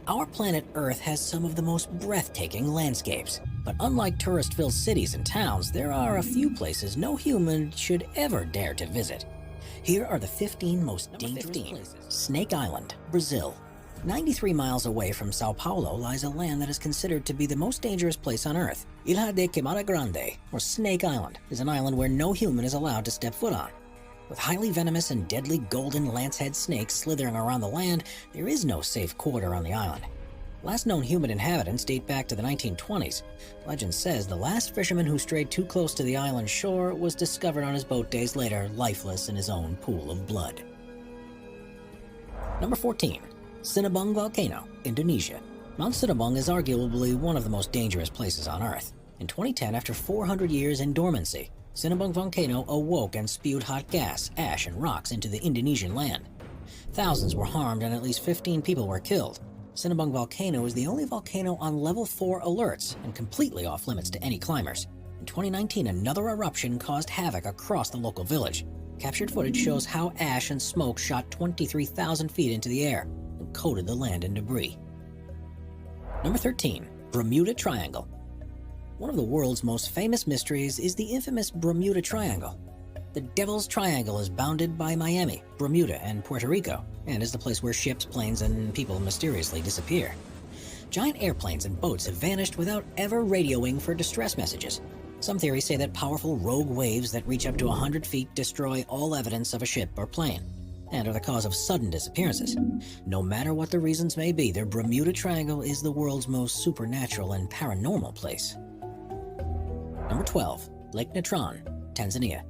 Our planet Earth has some of the most breathtaking landscapes. But unlike tourist-filled cities and towns, there are a few places no human should ever dare to visit. Here are the 15 most dangerous places. Snake Island, Brazil. 93 miles away from Sao Paulo lies a land that is considered to be the most dangerous place on Earth. Ilha de Queimada Grande, or Snake Island, is an island where no human is allowed to step foot on. With highly venomous and deadly golden lancehead snakes slithering around the land, there is no safe quarter on the island. Last known human inhabitants date back to the 1920s. Legend says the last fisherman who strayed too close to the island's shore was discovered on his boat days later, lifeless in his own pool of blood. Number 14. Sinabung Volcano, Indonesia. Mount Sinabung is arguably one of the most dangerous places on Earth. In 2010, after 400 years in dormancy, Sinabung Volcano awoke and spewed hot gas, ash, and rocks into the Indonesian land. Thousands were harmed and at least 15 people were killed. Sinabung Volcano is the only volcano on level 4 alerts and completely off limits to any climbers. In 2019, another eruption caused havoc across the local village. Captured footage shows how ash and smoke shot 23,000 feet into the air and coated the land in debris. Number 13. Bermuda Triangle. One of the world's most famous mysteries is the infamous Bermuda Triangle. The Devil's Triangle is bounded by Miami, Bermuda, and Puerto Rico, and is the place where ships, planes, and people mysteriously disappear. Giant airplanes and boats have vanished without ever radioing for distress messages. Some theories say that powerful rogue waves that reach up to 100 feet destroy all evidence of a ship or plane, and are the cause of sudden disappearances. No matter what the reasons may be, the Bermuda Triangle is the world's most supernatural and paranormal place. Number 12. Lake Natron, Tanzania.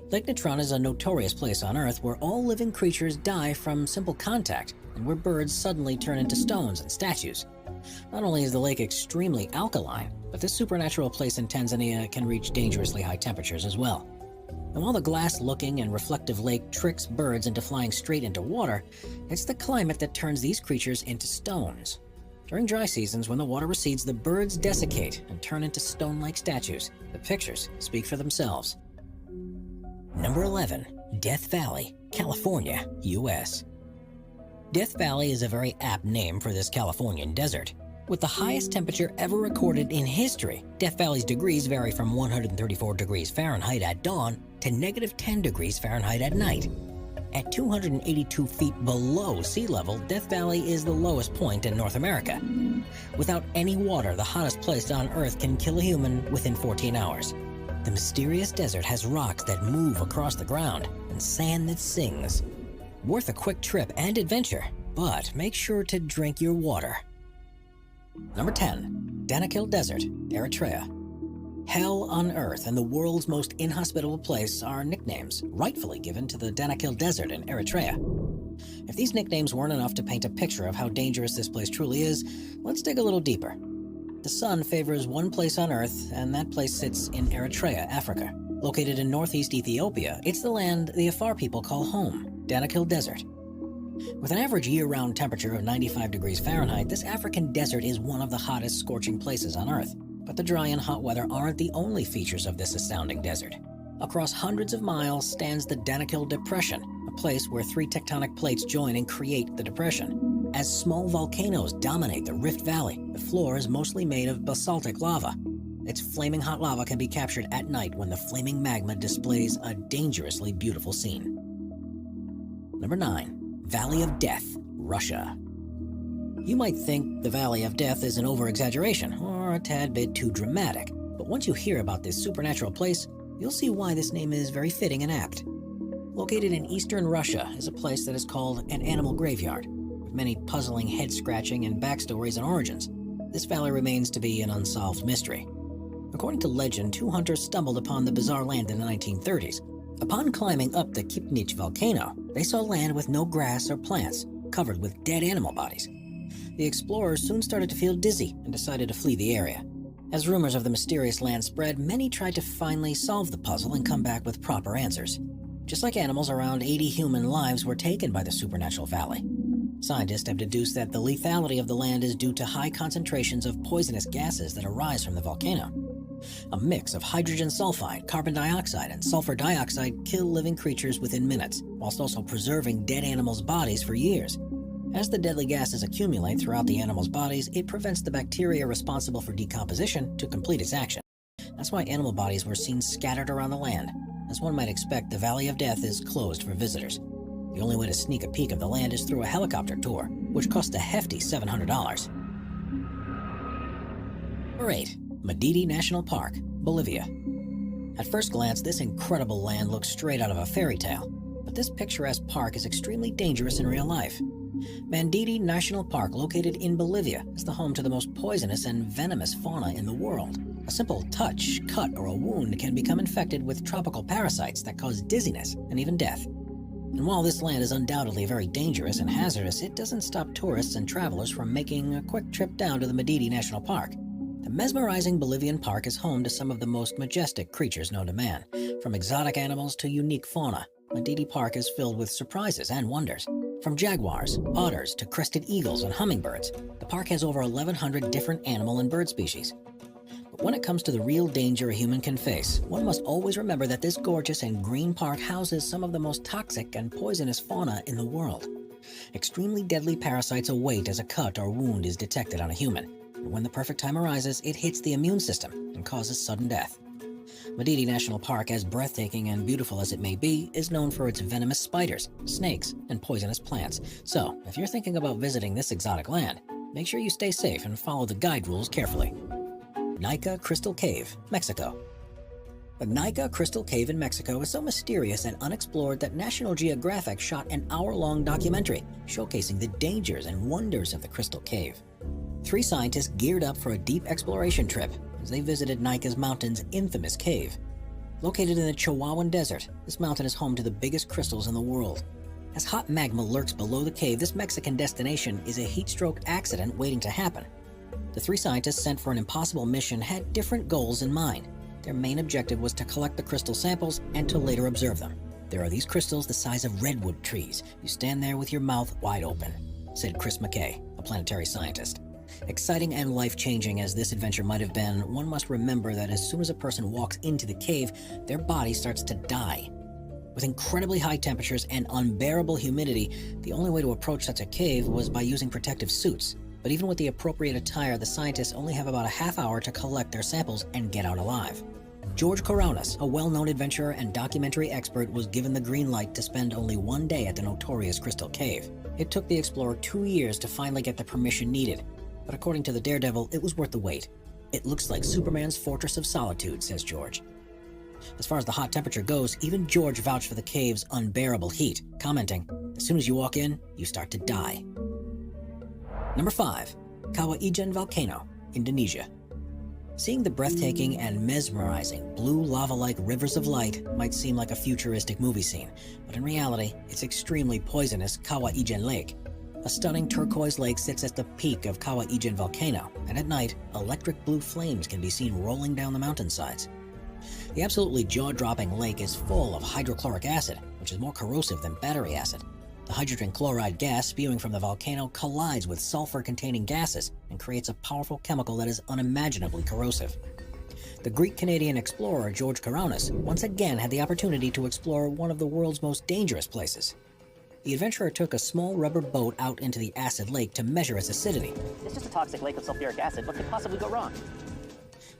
Lake Natron is a notorious place on Earth where all living creatures die from simple contact and where birds suddenly turn into stones and statues. Not only is the lake extremely alkaline, but this supernatural place in Tanzania can reach dangerously high temperatures as well. And while the glass-looking and reflective lake tricks birds into flying straight into water, it's the climate that turns these creatures into stones. During dry seasons, when the water recedes, the birds desiccate and turn into stone-like statues. The pictures speak for themselves. Number 11. Death Valley, California, US. Death Valley is a very apt name for this Californian desert. With the highest temperature ever recorded in history, Death Valley's degrees vary from 134 degrees Fahrenheit at dawn to -10 degrees Fahrenheit at night. At 282 feet below sea level, Death Valley is the lowest point in North America. Without any water, the hottest place on Earth can kill a human within 14 hours. The mysterious desert has rocks that move across the ground and sand that sings. Worth a quick trip and adventure, but make sure to drink your water. Number 10. Danakil Desert, Eritrea. Hell on Earth and the world's most inhospitable place are nicknames rightfully given to the Danakil Desert in Eritrea. If these nicknames weren't enough to paint a picture of how dangerous this place truly is, let's dig a little deeper. The sun favors one place on Earth, and that place sits in Eritrea, Africa. Located in northeast Ethiopia, it's the land the Afar people call home, Danakil Desert. With an average year-round temperature of 95 degrees Fahrenheit, this African desert is one of the hottest scorching places on Earth. But the dry and hot weather aren't the only features of this astounding desert. Across hundreds of miles stands the Danakil Depression, a place where 3 tectonic plates join and create the depression. As small volcanoes dominate the Rift Valley, the floor is mostly made of basaltic lava. Its flaming hot lava can be captured at night when the flaming magma displays a dangerously beautiful scene. Number 9. Valley of Death, Russia. You might think the Valley of Death is an over-exaggeration or a tad bit too dramatic, but once you hear about this supernatural place, you'll see why this name is very fitting and apt. Located in eastern Russia is a place that is called an animal graveyard, with many puzzling head-scratching and backstories and origins. This valley remains to be an unsolved mystery. According to legend, 2 hunters stumbled upon the bizarre land in the 1930s. Upon climbing up the Kipnich volcano, they saw land with no grass or plants, covered with dead animal bodies. The explorers soon started to feel dizzy and decided to flee the area. As rumors of the mysterious land spread, many tried to finally solve the puzzle and come back with proper answers. Just like animals, around 80 human lives were taken by the supernatural valley. Scientists have deduced that the lethality of the land is due to high concentrations of poisonous gases that arise from the volcano. A mix of hydrogen sulfide, carbon dioxide, and sulfur dioxide kill living creatures within minutes, whilst also preserving dead animals' bodies for years. As the deadly gases accumulate throughout the animals' bodies, it prevents the bacteria responsible for decomposition to complete its action. That's why animal bodies were seen scattered around the land. As one might expect, the Valley of Death is closed for visitors. The only way to sneak a peek of the land is through a helicopter tour, which costs a hefty $700. Number 8. Madidi National Park, Bolivia. At first glance, this incredible land looks straight out of a fairy tale, but this picturesque park is extremely dangerous in real life. Madidi National Park, located in Bolivia, is the home to the most poisonous and venomous fauna in the world. A simple touch, cut, or a wound can become infected with tropical parasites that cause dizziness and even death. And while this land is undoubtedly very dangerous and hazardous, it doesn't stop tourists and travelers from making a quick trip down to the Madidi National Park. The mesmerizing Bolivian park is home to some of the most majestic creatures known to man. From exotic animals to unique fauna, Madidi Park is filled with surprises and wonders. From jaguars, otters, to crested eagles and hummingbirds, the park has over 1,100 different animal and bird species. But when it comes to the real danger a human can face, one must always remember that this gorgeous and green park houses some of the most toxic and poisonous fauna in the world. Extremely deadly parasites await as a cut or wound is detected on a human. And when the perfect time arises, it hits the immune system and causes sudden death. Madidi National Park, as breathtaking and beautiful as it may be, is known for its venomous spiders, snakes, and poisonous plants. So, if you're thinking about visiting this exotic land, make sure you stay safe and follow the guide rules carefully. Naica Crystal Cave, Mexico. The Naica Crystal Cave in Mexico is so mysterious and unexplored that National Geographic shot an hour-long documentary showcasing the dangers and wonders of the Crystal Cave. 3 scientists geared up for a deep exploration trip as they visited Naica's mountain's infamous cave. Located in the Chihuahuan Desert, this mountain is home to the biggest crystals in the world. As hot magma lurks below the cave, this Mexican destination is a heat stroke accident waiting to happen. The 3 scientists sent for an impossible mission had different goals in mind. Their main objective was to collect the crystal samples and to later observe them. There are these crystals the size of redwood trees. You stand there with your mouth wide open, said Chris McKay, a planetary scientist. Exciting and life-changing as this adventure might have been, one must remember that as soon as a person walks into the cave, their body starts to die. With incredibly high temperatures and unbearable humidity, the only way to approach such a cave was by using protective suits. But even with the appropriate attire, the scientists only have about a half hour to collect their samples and get out alive. George Kourounis, a well-known adventurer and documentary expert, was given the green light to spend only 1 day at the notorious Crystal Cave. It took the explorer 2 years to finally get the permission needed. But according to the Daredevil, it was worth the wait. It looks like Superman's Fortress of Solitude, says George. As far as the hot temperature goes, even George vouched for the cave's unbearable heat, commenting, "As soon as you walk in, you start to die." Number 5. Kawah Ijen Volcano, Indonesia. Seeing the breathtaking and mesmerizing blue lava-like rivers of light might seem like a futuristic movie scene, but in reality, it's extremely poisonous Kawah Ijen Lake. A stunning turquoise lake sits at the peak of Kawah Ijen Volcano, and at night, electric blue flames can be seen rolling down the mountainsides. The absolutely jaw-dropping lake is full of hydrochloric acid, which is more corrosive than battery acid. The hydrogen chloride gas spewing from the volcano collides with sulfur-containing gases and creates a powerful chemical that is unimaginably corrosive. The Greek-Canadian explorer George Kourounis once again had the opportunity to explore one of the world's most dangerous places. The adventurer took a small rubber boat out into the acid lake to measure its acidity. It's just a toxic lake of sulfuric acid. What could possibly go wrong?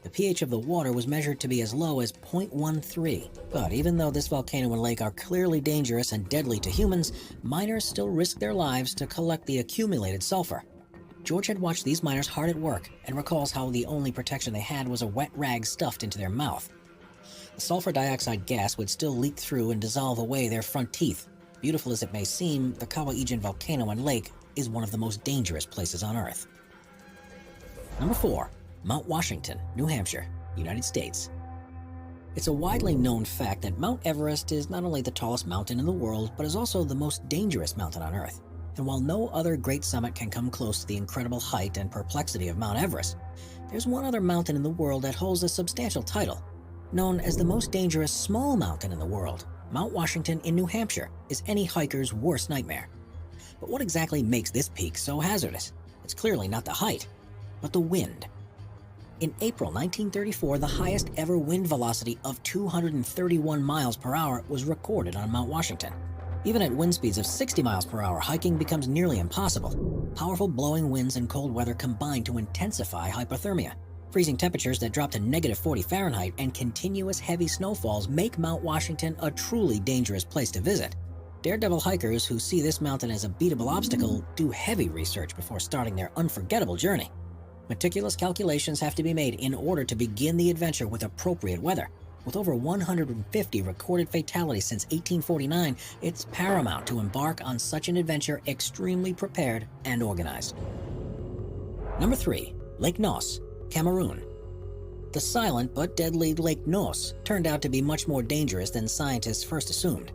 The pH of the water was measured to be as low as 0.13. But even though this volcano and lake are clearly dangerous and deadly to humans, miners still risk their lives to collect the accumulated sulfur. George had watched these miners hard at work and recalls how the only protection they had was a wet rag stuffed into their mouth. The sulfur dioxide gas would still leak through and dissolve away their front teeth. Beautiful as it may seem, the Kawah Ijen volcano and lake is one of the most dangerous places on Earth. Number 4. Mount Washington, New Hampshire, United States. It's a widely known fact that Mount Everest is not only the tallest mountain in the world, but is also the most dangerous mountain on Earth. And while no other great summit can come close to the incredible height and perplexity of Mount Everest, there's one other mountain in the world that holds a substantial title. Known as the most dangerous small mountain in the world, Mount Washington in New Hampshire is any hiker's worst nightmare. But what exactly makes this peak so hazardous? It's clearly not the height, but the wind. In April 1934, the highest ever wind velocity of 231 miles per hour was recorded on Mount Washington. Even at wind speeds of 60 miles per hour, hiking becomes nearly impossible. Powerful blowing winds and cold weather combine to intensify hypothermia. Freezing temperatures that drop to -40 Fahrenheit and continuous heavy snowfalls make Mount Washington a truly dangerous place to visit. Daredevil hikers who see this mountain as a beatable obstacle do heavy research before starting their unforgettable journey. Meticulous calculations have to be made in order to begin the adventure with appropriate weather. With over 150 recorded fatalities since 1849, it's paramount to embark on such an adventure extremely prepared and organized. Number 3. Lake Nós, Cameroon. The silent but deadly Lake Nós turned out to be much more dangerous than scientists first assumed.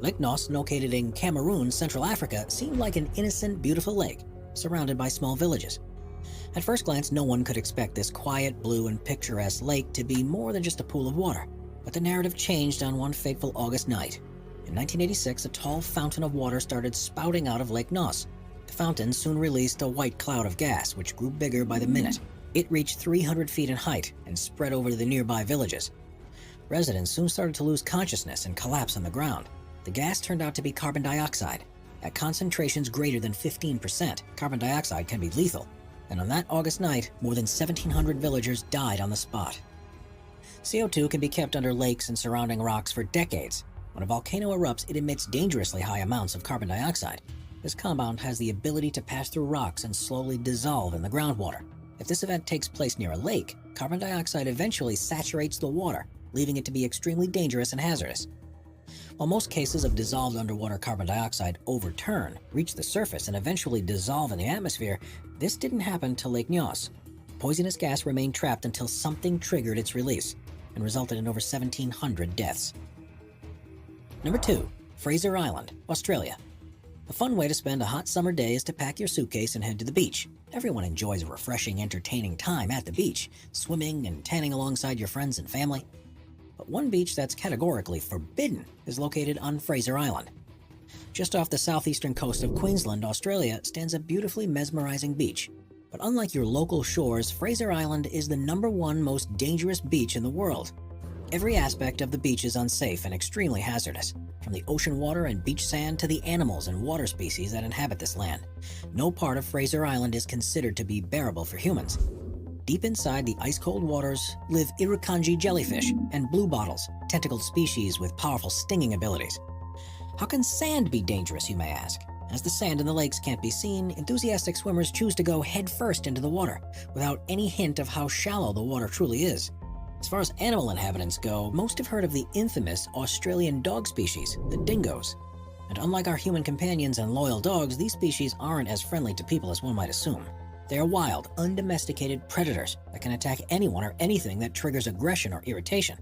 Lake Nós, located in Cameroon, Central Africa, seemed like an innocent, beautiful lake, surrounded by small villages. At first glance, no one could expect this quiet, blue, and picturesque lake to be more than just a pool of water. But the narrative changed on one fateful August night. In 1986, a tall fountain of water started spouting out of Lake Nós. The fountain soon released a white cloud of gas, which grew bigger by the minute. It reached 300 feet in height and spread over the nearby villages. Residents soon started to lose consciousness and collapse on the ground. The gas turned out to be carbon dioxide. At concentrations greater than 15%, carbon dioxide can be lethal. And on that August night, more than 1,700 villagers died on the spot. CO2 can be kept under lakes and surrounding rocks for decades. When a volcano erupts, it emits dangerously high amounts of carbon dioxide. This compound has the ability to pass through rocks and slowly dissolve in the groundwater. If this event takes place near a lake, carbon dioxide eventually saturates the water, leaving it to be extremely dangerous and hazardous. While most cases of dissolved underwater carbon dioxide overturn, reach the surface, and eventually dissolve in the atmosphere, this didn't happen to Lake Nós. Poisonous gas remained trapped until something triggered its release and resulted in over 1,700 deaths. Number 2. Fraser Island, Australia. A fun way to spend a hot summer day is to pack your suitcase and head to the beach. Everyone enjoys a refreshing, entertaining time at the beach, swimming and tanning alongside your friends and family. But one beach that's categorically forbidden is located on Fraser Island. Just off the southeastern coast of Queensland, Australia, stands a beautifully mesmerizing beach. But unlike your local shores, Fraser Island is the #1 most dangerous beach in the world. Every aspect of the beach is unsafe and extremely hazardous, from the ocean water and beach sand to the animals and water species that inhabit this land. No part of Fraser Island is considered to be bearable for humans. Deep inside the ice-cold waters live irukandji jellyfish and bluebottles, tentacled species with powerful stinging abilities. How can sand be dangerous, you may ask? As the sand in the lakes can't be seen, enthusiastic swimmers choose to go headfirst into the water, without any hint of how shallow the water truly is. As far as animal inhabitants go, most have heard of the infamous Australian dog species, the dingoes. And unlike our human companions and loyal dogs, these species aren't as friendly to people as one might assume. They are wild, undomesticated predators that can attack anyone or anything that triggers aggression or irritation.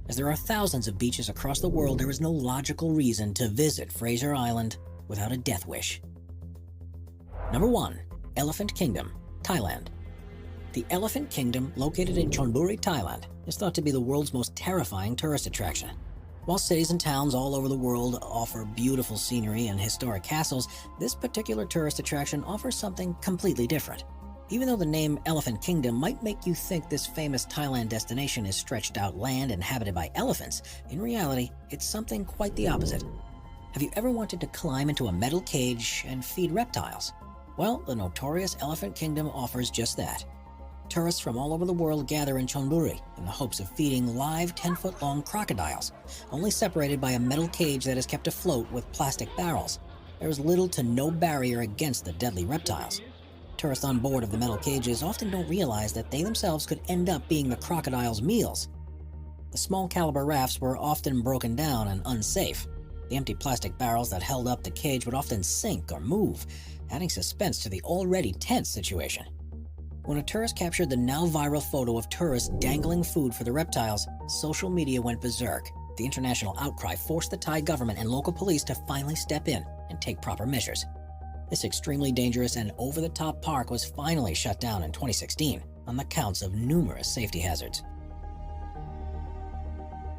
As there are thousands of beaches across the world, there is no logical reason to visit Fraser Island without a death wish. Number 1. Elephant Kingdom, Thailand. The Elephant Kingdom, located in Chonburi, Thailand, is thought to be the world's most terrifying tourist attraction. While cities and towns all over the world offer beautiful scenery and historic castles, this particular tourist attraction offers something completely different. Even though the name Elephant Kingdom might make you think this famous Thailand destination is stretched out land inhabited by elephants, in reality, it's something quite the opposite. Have you ever wanted to climb into a metal cage and feed reptiles? Well, the notorious Elephant Kingdom offers just that. Tourists from all over the world gather in Chonburi in the hopes of feeding live 10-foot-long crocodiles, only separated by a metal cage that is kept afloat with plastic barrels. There is little to no barrier against the deadly reptiles. Tourists on board of the metal cages often don't realize that they themselves could end up being the crocodile's meals. The small caliber rafts were often broken down and unsafe. The empty plastic barrels that held up the cage would often sink or move, adding suspense to the already tense situation. When a tourist captured the now viral photo of tourists dangling food for the reptiles, social media went berserk. The international outcry forced the Thai government and local police to finally step in and take proper measures. This extremely dangerous and over-the-top park was finally shut down in 2016 on the counts of numerous safety hazards.